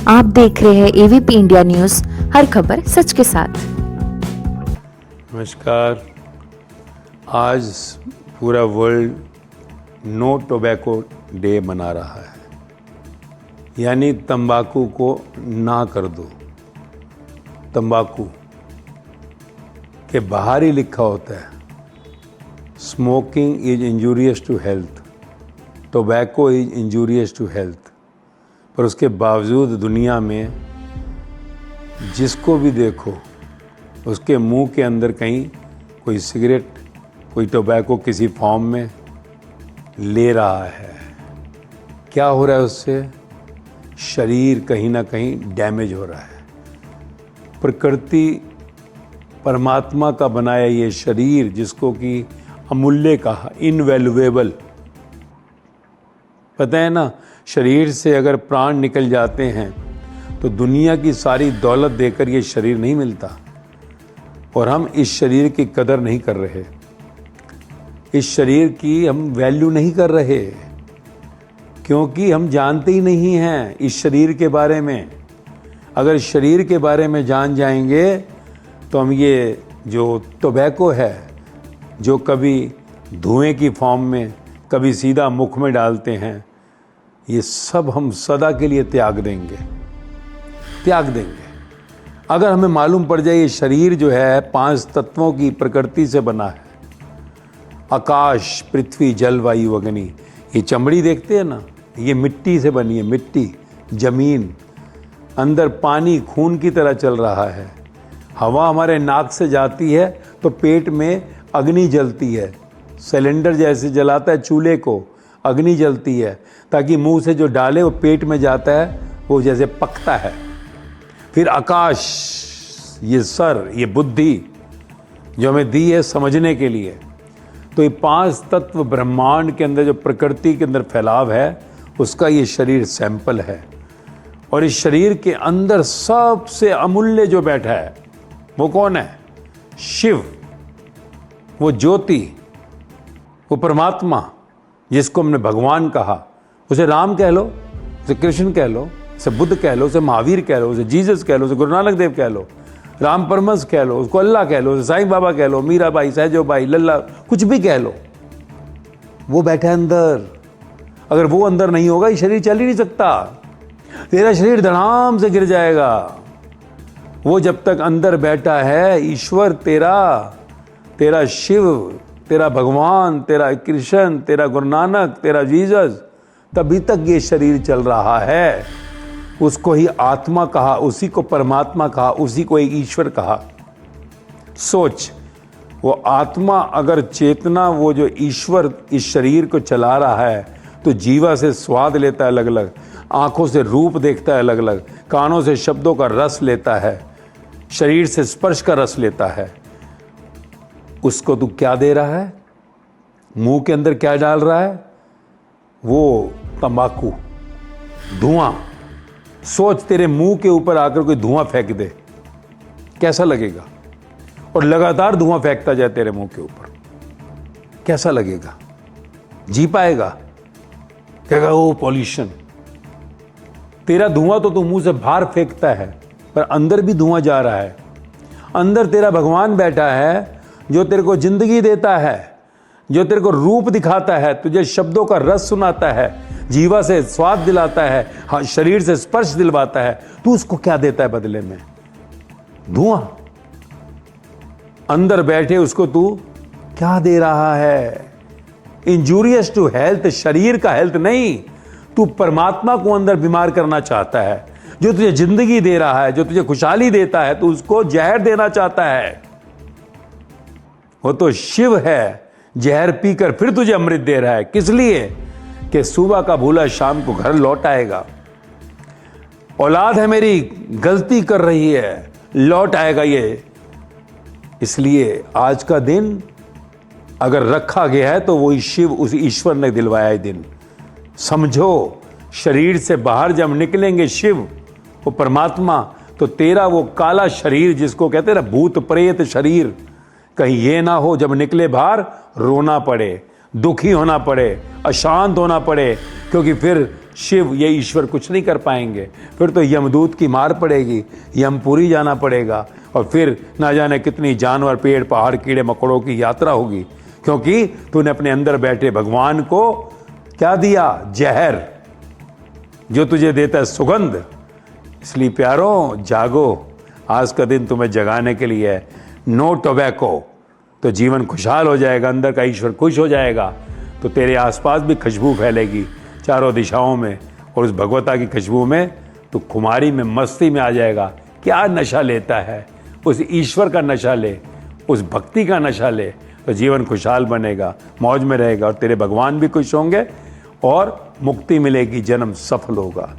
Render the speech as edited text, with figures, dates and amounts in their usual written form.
आप देख रहे हैं एवीपी इंडिया न्यूज, हर खबर सच के साथ। नमस्कार। आज पूरा वर्ल्ड नो टोबैको डे मना रहा है, यानी तंबाकू को ना कर दो। तंबाकू के बाहर ही लिखा होता है smoking is injurious to health, tobacco is injurious to health. पर उसके बावजूद दुनिया में जिसको भी देखो उसके मुंह के अंदर कहीं कोई सिगरेट, कोई टोबैको किसी फॉर्म में ले रहा है। क्या हो रहा है उससे? शरीर कहीं ना कहीं डैमेज हो रहा है। प्रकृति, परमात्मा का बनाया ये शरीर, जिसको कि अमूल्य कहा, इनवैल्यूएबल, पता है ना, शरीर से अगर प्राण निकल जाते हैं तो दुनिया की सारी दौलत देकर ये शरीर नहीं मिलता, और हम इस शरीर की कदर नहीं कर रहे, इस शरीर की हम वैल्यू नहीं कर रहे, क्योंकि हम जानते ही नहीं हैं इस शरीर के बारे में। अगर शरीर के बारे में जान जाएंगे तो हम ये जो टोबैको है, जो कभी धुएं की फॉर्म में, कभी सीधा मुख में डालते हैं, ये सब हम सदा के लिए त्याग देंगे। अगर हमें मालूम पड़ जाए ये शरीर जो है 5 तत्वों की प्रकृति से बना है, आकाश, पृथ्वी, जल, वायु, अग्नि। ये चमड़ी देखते हैं ना, ये मिट्टी से बनी है, मिट्टी, जमीन, अंदर पानी खून की तरह चल रहा है। हवा हमारे नाक से जाती है तो पेट में अग्नि जलती है, सिलेंडर जैसे जलाता है चूल्हे को, अग्नि जलती है, ताकि मुंह से जो डाले वो पेट में जाता है, वो जैसे पकता है। फिर आकाश, ये सर, ये बुद्धि जो हमें दी है समझने के लिए। तो ये 5 तत्व ब्रह्मांड के अंदर जो प्रकृति के अंदर फैलाव है, उसका ये शरीर सैंपल है। और इस शरीर के अंदर सबसे अमूल्य जो बैठा है वो कौन है? शिव, वो ज्योति, वो परमात्मा, जिसको हमने भगवान कहा। उसे राम कह लो, उसे कृष्ण कह लो, उसे बुद्ध कह लो, उसे महावीर कह लो, उसे जीसस कह लो, उसे गुरु नानक देव कह लो, राम परमहंस कह लो, उसको अल्लाह कह लो, उसे साईं बाबा कह लो, मीरा बाई, सहजो बाई, लल्ला, कुछ भी कह लो, वो बैठा है अंदर। अगर वो अंदर नहीं होगा ये शरीर चल ही नहीं सकता, तेरा शरीर धड़ाम से गिर जाएगा। वो जब तक अंदर बैठा है, ईश्वर तेरा शिव, तेरा भगवान, तेरा कृष्ण, तेरा गुरु नानक, तेरा जीसस, तभी तक ये शरीर चल रहा है। उसको ही आत्मा कहा, उसी को परमात्मा कहा, उसी को एक ईश्वर कहा। सोच, वो आत्मा अगर चेतना, वो जो ईश्वर इस शरीर को चला रहा है, तो जीवा से स्वाद लेता है अलग अलग, आंखों से रूप देखता है अलग अलग, कानों से शब्दों का रस लेता है, शरीर से स्पर्श का रस लेता है। उसको तू क्या दे रहा है? मुंह के अंदर क्या डाल रहा है? वो तंबाकू, धुआं। सोच, तेरे मुंह के ऊपर आकर कोई धुआं फेंक दे, कैसा लगेगा? और लगातार धुआं फेंकता जाए तेरे मुंह के ऊपर, कैसा लगेगा? जी पाएगा? कहेगा ओ पॉल्यूशन। तेरा धुआं तो तू मुंह से बाहर फेंकता है, पर अंदर भी धुआं जा रहा है। अंदर तेरा भगवान बैठा है, जो तेरे को जिंदगी देता है, जो तेरे को रूप दिखाता है, तुझे शब्दों का रस सुनाता है, जीवा से स्वाद दिलाता है, हाँ, शरीर से स्पर्श दिलवाता है। तू उसको क्या देता है बदले में? धुआं। अंदर बैठे उसको तू क्या दे रहा है? इंजूरियस टू हेल्थ, शरीर का हेल्थ नहीं। तू परमात्मा को अंदर बीमार करना चाहता है, जो तुझे जिंदगी दे रहा है, जो तुझे खुशहाली देता है, तू उसको जहर देना चाहता है। वो तो शिव है, जहर पीकर फिर तुझे अमृत दे रहा है। किस लिए? कि सुबह का भूला शाम को घर लौट आएगा। औलाद है मेरी, गलती कर रही है, लौट आएगा ये। इसलिए आज का दिन अगर रखा गया है तो वो शिव, उस ईश्वर ने दिलवाया है दिन। समझो, शरीर से बाहर जब निकलेंगे शिव, वो परमात्मा, तो तेरा वो काला शरीर, जिसको कहते हैं ना भूत प्रेत शरीर, कहीं ये ना हो जब निकले बाहर रोना पड़े, दुखी होना पड़े, अशांत होना पड़े, क्योंकि फिर शिव, ये ईश्वर कुछ नहीं कर पाएंगे। फिर तो यमदूत की मार पड़ेगी, यमपुरी जाना पड़ेगा, और फिर ना जाने कितनी जानवर, पेड़, पहाड़, कीड़े मकोड़ों की यात्रा होगी, क्योंकि तूने अपने अंदर बैठे भगवान को क्या दिया? जहर, जो तुझे देता है सुगंध। इसलिए प्यारों, जागो, आज का दिन तुम्हें जगाने के लिए है। नो टोबैको, तो जीवन खुशहाल हो जाएगा, अंदर का ईश्वर खुश हो जाएगा, तो तेरे आसपास भी खुशबू फैलेगी चारों दिशाओं में, और उस भगवता की खुशबू में तो खुमारी में, मस्ती में आ जाएगा। क्या नशा लेता है? उस ईश्वर का नशा ले, उस भक्ति का नशा ले, तो जीवन खुशहाल बनेगा, मौज में रहेगा, और तेरे भगवान भी खुश होंगे और मुक्ति मिलेगी, जन्म सफल होगा।